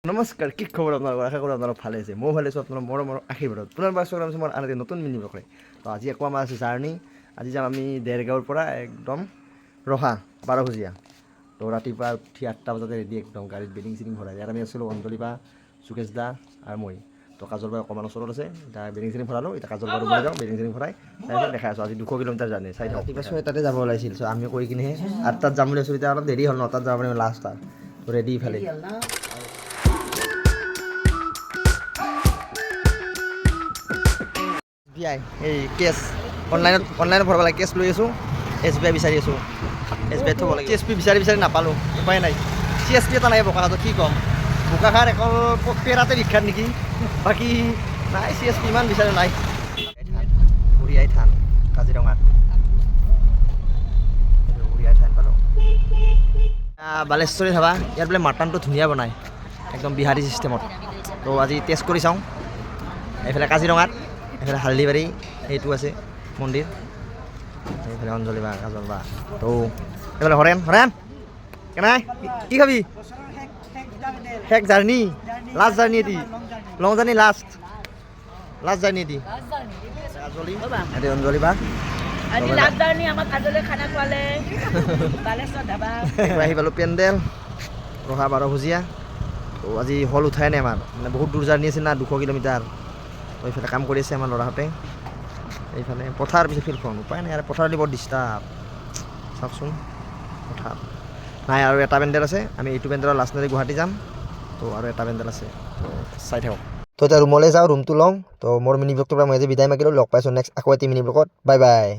নমস্কাৰ, কি খবৰ আপোনালোকৰ? আশা কৰোঁ আপোনালোক ভালে আছে। মই ভালে আছোঁ আপোনালোকৰ মৰমৰ আশীৰ্বাদত। পুনৰবাৰ স্বাগতম জনাইছোঁ মোৰ আন এটি নতুন মিনি ব্লগলৈ। তো আজি আকৌ আমাৰ আছে জাৰ্ণি। আজি যাম আমি দেৰগাঁৱৰ পৰা একদম ৰহা 12 তো ৰাতিপুৱা উঠি 8টা বজাতে ৰেডি একদম গাড়ীত বেডিং চেডিং ভৰাই। ইয়াত আমি আছিলোঁ অঞ্জলি বা সুকেশ দা আৰু মই। তো কাজল বাই অকণমান ওচৰত আছে, এতিয়া বেডিং চেডিং ভৰালোঁ। এতিয়া কাজল বাৰ মই যাওঁ বেডিং চেডিং ভৰাই তাৰপিছত দেখাই আছোঁ। আজি 200 কিলোমিটাৰ জাৰ্ণি চাই থাকক। ৰাতিপুৱা 6টাতে যাব ওলাইছিল। চ' আমি কৈ কিনেহে 8টাত যাম বুলি আছোঁ। এতিয়া অলপ দেৰি হ'ল, 9টাত যাব পাৰিম লাষ্ট আৰু ৰেডি ইফালে। SBI এই কেছ অনলাইনত ভৰাব লাগে। কেছ লৈ আছোঁ, SBI বিচাৰি আছোঁ। SBI থ'ব লাগে। CSP বিচাৰি নাপালোঁ, উপায় নাই। CSP এটা নাই বোকাখাটত, কি ক'ম। বোকাখাট অকল পেৰাতে বিখ্যাত নেকি, বাকী নাই। CSP ইমান বিচাৰো নাই। উৰিয়াই থান কাজিৰঙাত উৰিয়াই থান পালোঁ। বালেশ্বৰী ধাবা, ইয়াত বোলে মাটনটো ধুনীয়া বনায়, একদম বিহাৰী চিষ্টেমত। তো আজি টেষ্ট কৰি চাওঁ। এইফালে কাজিৰঙাত, এইফালে হালদিবাৰী এইটো আছে মন্দিৰ, এইফালে অঞ্জলি বা কাজল বা। তো এইফালে হৰেণ কেনাই কি খাবি? শেষ জাৰ্ণি, লাষ্ট জাৰ্ণি এটি, লং জাৰ্ণি লাষ্ট জাৰ্ণি এটি। এটি অঞ্জলি বা আহি পালোঁ পেণ্ডেল ৰহা 12 তো আজি হল উঠাই নাই আমাৰ, মানে বহুত দূৰ জাৰ্ণি আছিল না, 200 কিলোমিটাৰ। তো এইফালে কাম কৰি আছে আমাৰ ল'ৰাহঁতে। এইফালে পথাৰ পিছত ফিল্ডখন, উপায় নাই আৰু পথাৰলৈ বৰ ডিষ্টাৰ্ব। চাওকচোন পথাৰ নাই। আৰু এটা পেণ্ডেল আছে, আমি এইটো পেণ্ডেলৰ লাষ্ট নাইট গুৱাহাটী যাম। তো আৰু এটা পেণ্ডেল আছে, তো চাই থাকক। তো এতিয়া ৰুমলৈ যাওঁ, ৰুমটো লওঁ। তো মোৰ মিনি ব্লগটোৰ পৰা মই আজি বিদায় মাগিলোঁ। লগ পাইছোঁ নেক্সট আকৌ এটি মিনি ব্লগত। Bye bye.